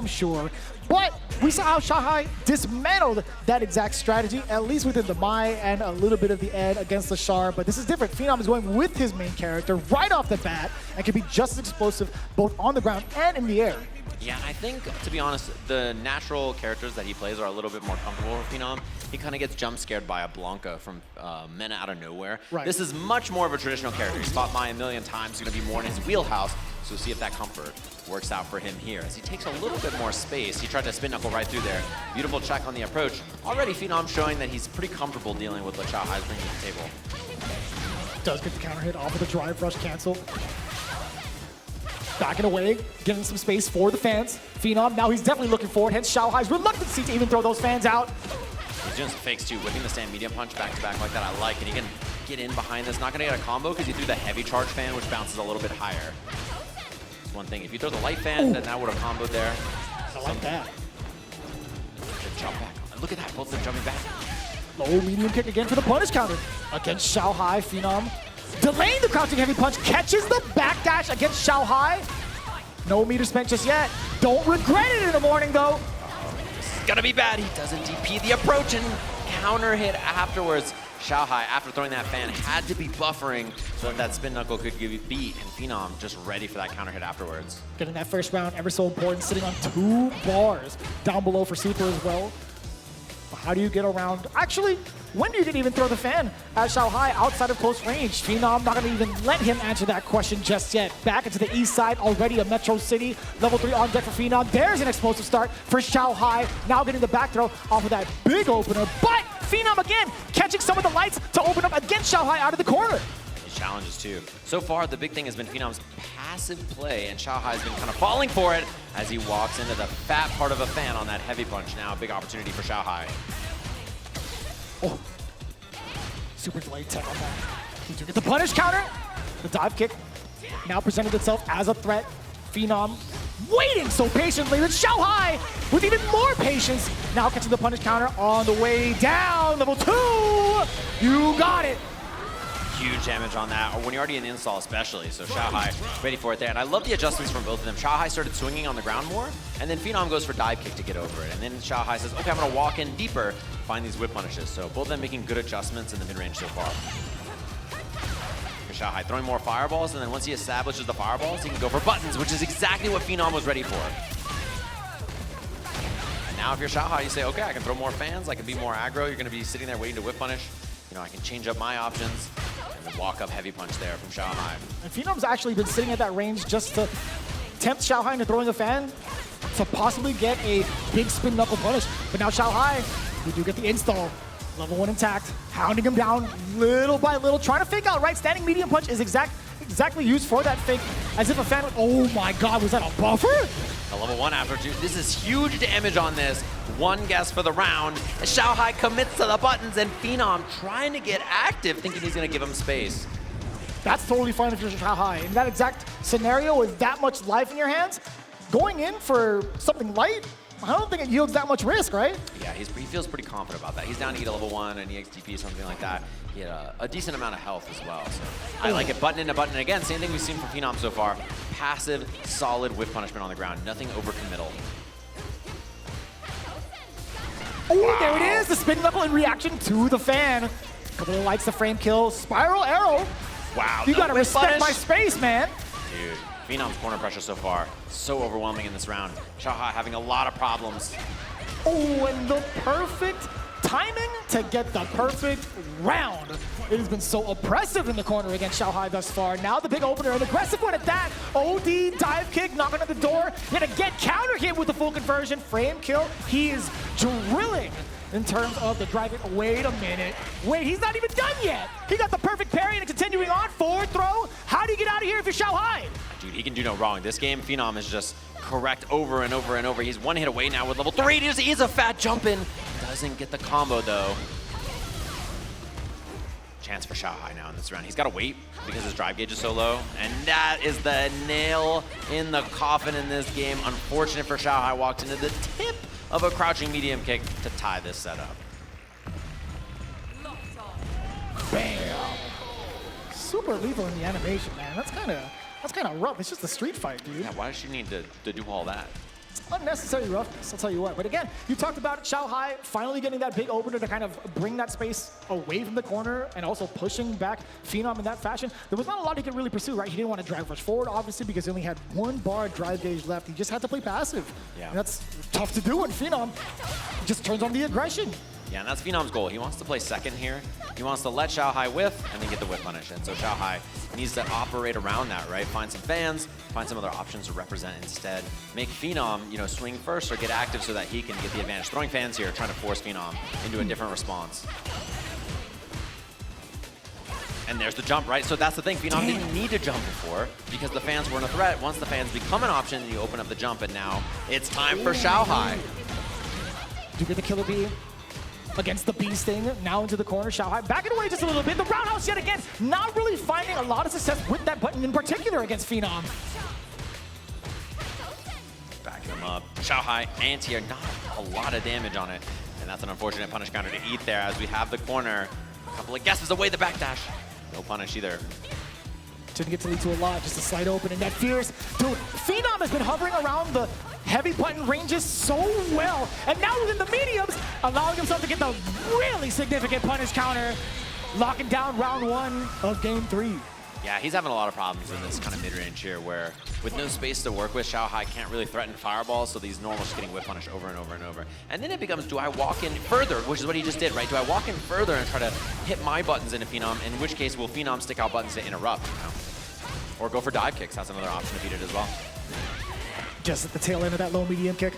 I'm sure. But we saw how Xiaohai dismantled that exact strategy, at least within the Mai and a little bit of the Ed against the Char. But this is different. Phenom is going with his main character right off the bat and can be just as explosive both on the ground and in the air. Yeah, I think, to be honest, the natural characters that he plays are a little bit more comfortable with Phenom. He kind of gets jump scared by a Blanca from Mena out of nowhere. Right. This is much more of a traditional character. He's fought Mai a million times. He's going to be more in his wheelhouse. So see if that comfort works out for him here. As he takes a little bit more space, he tried to spin knuckle right through there. Beautiful check on the approach. Already Phenom showing that he's pretty comfortable dealing with what Xiaohai's bringing to the table. Does get the counter hit off of the drive rush cancel. Backing away, getting some space for the fans. Phenom, now he's definitely looking forward, hence Xiaohai's reluctancy to even throw those fans out. He's doing some fakes too, whipping the stand medium punch back to back like that. I like, and he can get in behind this. Not gonna get a combo because he threw the heavy charge fan, which bounces a little bit higher. That's one thing. If you throw the light fan, then that would have comboed there. I like that. Good jump back. Look at that, both of them jumping back. Low medium kick again for the punish counter. Against Xiaohai, Phenom delaying the crouching heavy punch, catches the backdash against Xiaohai. No meter spent just yet. Don't regret it in the morning though. This is gonna be bad. He doesn't DP the approach and counter hit afterwards. Xiaohai, after throwing that fan, had to be buffering so that that spin knuckle could give you beat, and Phenom just ready for that counter hit afterwards. Getting that first round ever so important, sitting on 2 bars down below for Super as well. But how do you get around? Actually, when do you even throw the fan at Xiaohai outside of close range? Phenom not gonna even let him answer that question just yet. Back into the east side, already a Metro City. Level 3 on deck for Phenom. There's an explosive start for Xiaohai. Now getting the back throw off of that big opener, but Phenom again catching some of the lights to open up against Xiaohai out of the corner. His challenges too. So far, the big thing has been Phenom's passive play, and Xiaohai has been kind of falling for it as he walks into the fat part of a fan on that heavy punch. Now a big opportunity for Xiaohai. Oh, super delayed tech on that. He took it the punish counter. The dive kick now presented itself as a threat. Phenom waiting so patiently with Xiaohai with even more patience. Now catching the punish counter on the way down. Level 2, you got it. Huge damage on that, or when you're already in install especially, so Xiaohai ready for it there. And I love the adjustments from both of them. Xiaohai started swinging on the ground more, and then Phenom goes for dive kick to get over it. And then Xiaohai says, okay, I'm gonna walk in deeper, find these whip punishes. So both of them making good adjustments in the mid-range so far. Xiaohai throwing more fireballs, and then once he establishes the fireballs, he can go for buttons, which is exactly what Phenom was ready for. And now if you're Xiaohai, you say, okay, I can throw more fans, I can be more aggro, you're gonna be sitting there waiting to whip punish. You know, I can change up my options, and then walk up heavy punch there from Xiaohai. And Phenom's actually been sitting at that range just to tempt Xiaohai into throwing a fan to possibly get a big spin knuckle punish. But now Xiaohai, we do get the install. Level 1 intact, hounding him down little by little, trying to fake out, right? Standing medium punch is exactly used for that fake, as if a fan would, oh my God, was that a buffer? A level 1 after 2. This is huge damage on this. One guess for the round. Xiaohai commits to the buttons, and Phenom trying to get active, thinking he's gonna give him space. That's totally fine if you're Xiaohai. In that exact scenario with that much life in your hands, going in for something light, I don't think it yields that much risk, right? Yeah, he feels pretty confident about that. He's down to get a level 1, an EXTP, something like that. He had a decent amount of health as well. So I like it. Button into button. And again, same thing we've seen from Phenom so far. Passive, solid whip punishment on the ground. Nothing overcommittal. Oh, wow. There it is. The spin knuckle in reaction to the fan. Couple of lights to frame kill. Spiral arrow. Wow. You gotta respect my space, man. Dude, Phenom's corner pressure so far, so overwhelming in this round. Xiaohai having a lot of problems. Oh, and the perfect timing to get the perfect round. It has been so oppressive in the corner against Xiaohai thus far. Now the big opener, an aggressive one at that. OD dive kick, knocking at the door. Yet again, counter hit with the full conversion. Frame kill. He is drilling in terms of the drive it. Wait a minute. Wait, he's not even done yet. He got the perfect parry and continuing on. Forward throw. How do you get out of here if you're Xiaohai? Dude, he can do no wrong. This game, Phenom is just correct over and over and over. He's one hit away now with level 3. He is a fat jump in. Doesn't get the combo though. Chance for Xiaohai now in this round. He's got to wait because his drive gauge is so low. And that is the nail in the coffin in this game. Unfortunate for Xiaohai, walked into the tip of a crouching medium kick to tie this setup. Bam. Super lethal in the animation, man. That's kind of rough. It's just a street fight, dude. Yeah, why does she need to do all that? Unnecessary roughness, I'll tell you what. But again, you talked about it, Xiaohai finally getting that big opener to kind of bring that space away from the corner and also pushing back Phenom in that fashion. There was not a lot he could really pursue, right? He didn't want to drive rush forward, obviously, because he only had one bar drive gauge left. He just had to play passive. Yeah. And that's tough to do when Phenom just turns on the aggression. Yeah, and that's Phenom's goal. He wants to play second here. He wants to let Xiaohai whiff and then get the whiff punish. And so Xiaohai needs to operate around that, right? Find some fans, find some other options to represent instead. Make Phenom, swing first or get active so that he can get the advantage. Throwing fans here, trying to force Phenom into a different response. And there's the jump, right? So that's the thing. Phenom didn't need to jump before because the fans weren't a threat. Once the fans become an option, you open up the jump, and now it's time for Xiaohai. Do you get the killer bee? Against the bee sting, now into the corner, Xiaohai backing away just a little bit. The roundhouse yet again, not really finding a lot of success with that button in particular against Phenom. Backing him up. Xiaohai, anti-air, not a lot of damage on it. And that's an unfortunate punish counter to eat there as we have the corner. A couple of guesses away, the backdash. No punish either. Didn't get to lead to a lot, just a slight open, and that fierce. Dude, Phenom has been hovering around the heavy button ranges so well, and now within the mediums, allowing himself to get the really significant punish counter, locking down round 1 of game 3. Yeah, he's having a lot of problems in this kind of mid-range here where with no space to work with, Xiaohai can't really threaten fireballs, so these normals just getting whip punish over and over and over. And then it becomes, do I walk in further, which is what he just did, right? Do I walk in further and try to hit my buttons into Phenom, in which case will Phenom stick out buttons to interrupt, Or go for dive kicks, that's another option to beat it as well. Just at the tail end of that low medium kick.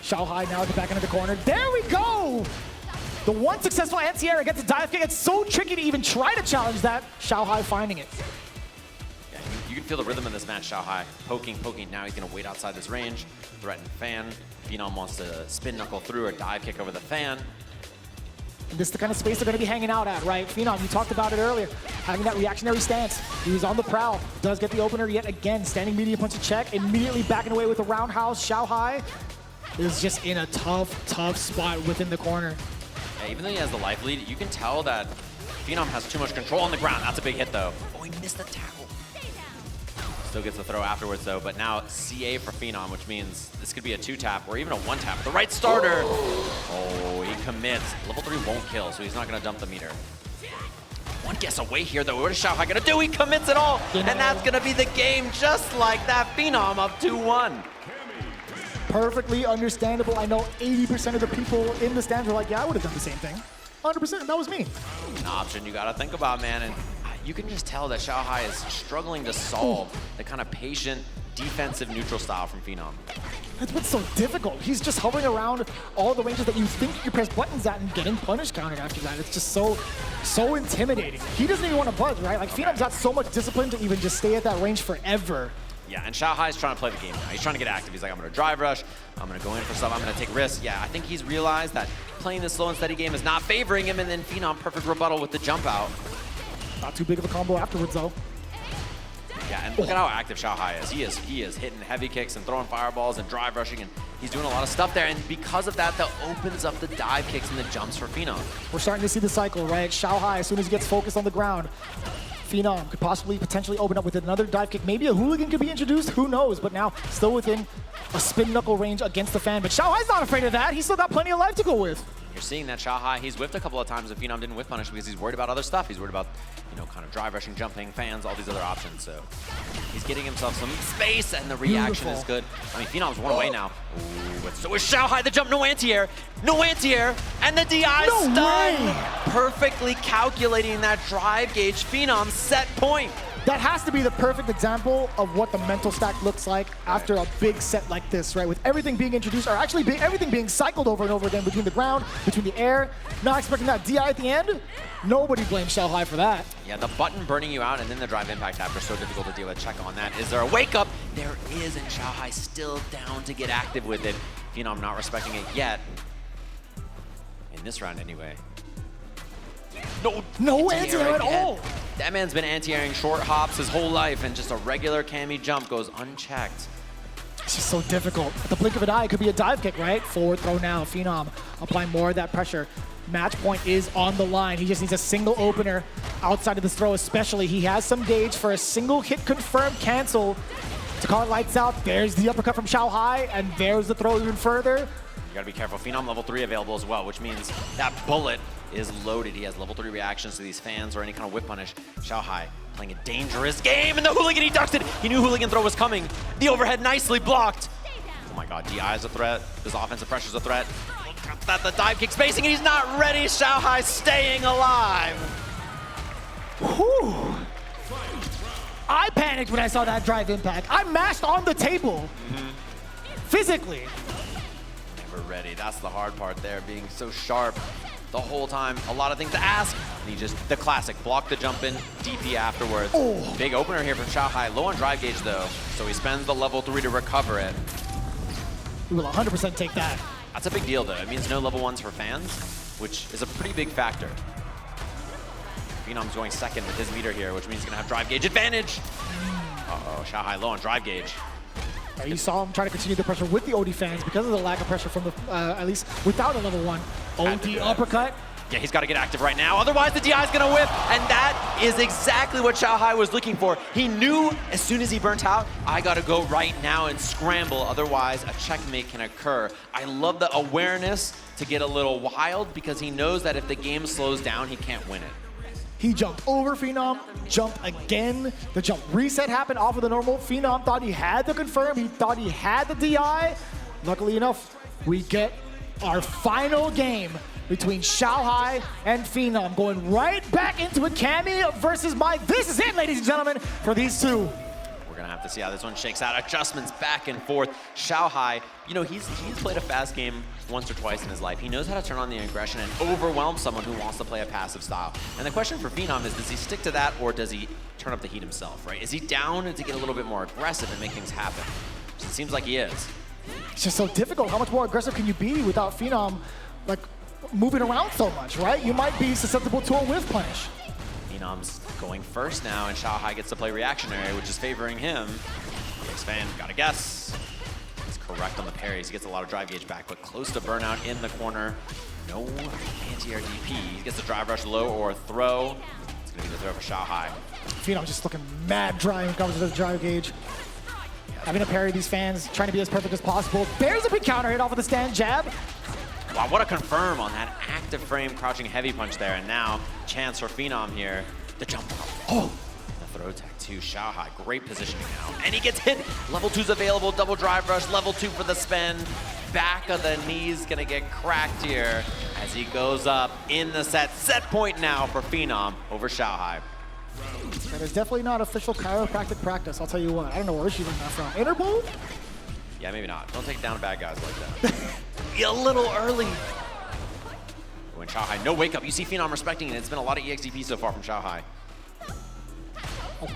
Xiaohai now at the back end of the corner. There we go! The one successful anti-air against a dive kick. It's so tricky to even try to challenge that. Xiaohai finding it. Yeah, you can feel the rhythm in this match. Xiaohai poking. Now he's going to wait outside this range. Threaten fan. Phenom wants to spin knuckle through or dive kick over the fan. And this is the kind of space they're going to be hanging out at, right? Phenom, you talked about it earlier, having that reactionary stance. He was on the prowl, does get the opener yet again. Standing medium punch to check, immediately backing away with the roundhouse. Xiaohai is just in a tough spot within the corner. Yeah, even though he has the life lead, you can tell that Phenom has too much control on the ground. That's a big hit, though. Oh, he missed the tackle. Still gets the throw afterwards, though. But now CA for Phenom, which means this could be a 2-tap or even a 1-tap. The right starter. Oh, he commits. Level 3 won't kill, so he's not going to dump the meter. One guess away here, though. What is Xiaohai going to do? He commits it all. And that's going to be the game just like that. Phenom up 2-1. Perfectly understandable. I know 80% of the people in the stands were like, yeah, I would have done the same thing. 100%, that was me. An option you got to think about, man. And you can just tell that Xiaohai is struggling to solve the kind of patient, defensive neutral style from Phenom. That's what's so difficult. He's just hovering around all the ranges that you think you press buttons at and getting punish countered after that. It's just so intimidating. He doesn't even want to budge, right? Like, Phenom's got so much discipline to even just stay at that range forever. Yeah, and Xiaohai's trying to play the game now. He's trying to get active. He's like, I'm going to drive rush. I'm going to go in for some. I'm going to take risks. Yeah, I think he's realized that playing this slow and steady game is not favoring him, and then Phenom, perfect rebuttal with the jump out. Not too big of a combo afterwards, though. Yeah, and look at how active Xiaohai is. He is hitting heavy kicks and throwing fireballs and drive rushing, and he's doing a lot of stuff there. And because of that, that opens up the dive kicks and the jumps for Phenom. We're starting to see the cycle, right? Xiaohai, as soon as he gets focused on the ground, Phenom could potentially open up with another dive kick. Maybe a hooligan could be introduced, who knows? But now, still within a spin knuckle range against the fan. But Xiaohai's not afraid of that. He's still got plenty of life to go with. You're seeing that Xiaohai, he's whiffed a couple of times, and Phenom didn't whiff punish because he's worried about other stuff. He's worried about, kind of drive rushing, jumping, fans, all these other options. So he's getting himself some space, and the reaction is good. I mean, Phenom's one away now. Ooh, but so is Xiaohai, the jump, no anti-air, and the DI stun. Perfectly calculating that drive gauge. Phenom set point. That has to be the perfect example of what the mental stack looks like after a big set like this, right? With everything being introduced, or actually everything being cycled over and over again between the ground, between the air, not expecting that DI at the end. Nobody blames Xiaohai for that. Yeah, the button burning you out and then the drive impact after so difficult to deal with. Check on that. Is there a wake up? There is, and Xiaohai still down to get active with it. Phenom not respecting it yet. In this round anyway. No anti-air at all. That man's been anti-airing short hops his whole life, and just a regular cami jump goes unchecked. It's just so difficult. At the blink of an eye, it could be a dive kick, right? Forward throw now. Phenom applying more of that pressure. Match point is on the line. He just needs a single opener outside of this throw, especially. He has some gauge for a single hit confirmed cancel. To call it lights out, there's the uppercut from Xiaohai, and there's the throw even further. You gotta be careful. Phenom level 3 available as well, which means that bullet is loaded. He has level 3 reactions to these fans or any kind of whip punish. Xiaohai playing a dangerous game, and the hooligan, he ducks it. He knew hooligan throw was coming. The overhead nicely blocked. Oh my god, DI is a threat. This offensive pressure is a threat. Look at the dive kick spacing, and he's not ready. Xiaohai staying alive. Whew. I panicked when I saw that drive impact. I mashed on the table. Physically. Never ready. That's the hard part there, being so sharp the whole time. A lot of things to ask. And he just, the classic, block the jump in, DP afterwards. Oh. Big opener here from Xiaohai. Low on drive gauge though, so he spends the level 3 to recover it. We will 100% take that. That's a big deal though. It means no level 1s for fans, which is a pretty big factor. Phenom's going second with his meter here, which means he's gonna have drive gauge advantage. Uh-oh, Xiaohai low on drive gauge. You saw him try to continue the pressure with the OD fans because of the lack of pressure from the, at least without a level 1. OD uppercut. Yeah, he's got to get active right now. Otherwise, the DI is going to whip. And that is exactly what Xiaohai was looking for. He knew as soon as he burnt out, I got to go right now and scramble. Otherwise, a checkmate can occur. I love the awareness to get a little wild because he knows that if the game slows down, he can't win it. He jumped over Phenom, jumped again. The jump reset happened off of the normal. Phenom thought he had the confirm. He thought he had the DI. Luckily enough, we get our final game between Xiaohai and Phenom, going right back into a Cammy versus Mike. This is it, ladies and gentlemen, for these two. We're gonna have to see how this one shakes out. Adjustments back and forth. Xiaohai, you know, he's played a fast game once or twice in his life. He knows how to turn on the aggression and overwhelm someone who wants to play a passive style. And the question for Phenom is, does he stick to that or does he turn up the heat himself, right? Is he down to get a little bit more aggressive and make things happen? It seems like he is. It's just so difficult. How much more aggressive can you be without Phenom, like, moving around so much, right? You might be susceptible to a whiff punish. Phenom's going first now, and Xiaohai gets to play reactionary, which is favoring him. Next fan, gotta guess. He's correct on the parries. He gets a lot of drive gauge back, but close to burnout in the corner. No anti-air DP. He gets the drive rush low or throw. It's gonna be the throw for Xiaohai. Phenom just looking mad dry when it comes to the drive gauge. Having to parry these fans, trying to be as perfect as possible. There's a big counter hit off of the stand jab. Wow, what a confirm on that active frame crouching heavy punch there. And now, chance for Phenom here. The jump. Oh, the throw tech to Xiaohai. Great positioning now. And he gets hit. Level 2's available. Double drive rush. Level 2 for the spin. Back of the knee's gonna get cracked here as he goes up in the set. Set point now for Phenom over Xiaohai. That is definitely not official chiropractic practice, I'll tell you what. I don't know where she learned that from. Interpol? Yeah, maybe not. Don't take it down to bad guys like that. A little early. When Xiaohai, no wake up. You see Phenom respecting it. It's been a lot of EXDP so far from Xiaohai. Oh.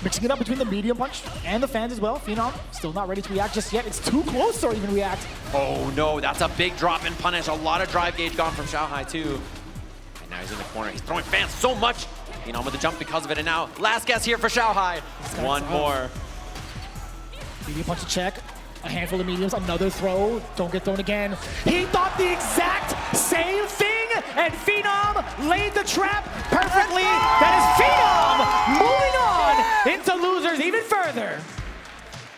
Mixing it up between the medium punch and the fans as well. Phenom still not ready to react just yet. It's too close to even react. Oh no, that's a big drop in punish. A lot of drive gauge gone from Xiaohai too. And now he's in the corner. He's throwing fans so much. Phenom with the jump because of it. And now last guess here for Xiaohai. One more. Medium punch to check. A handful of mediums, another throw, don't get thrown again. He thought the exact same thing, and Phenom laid the trap perfectly. That is Phenom moving on into losers even further.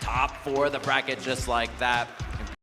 Top 4 of the bracket just like that.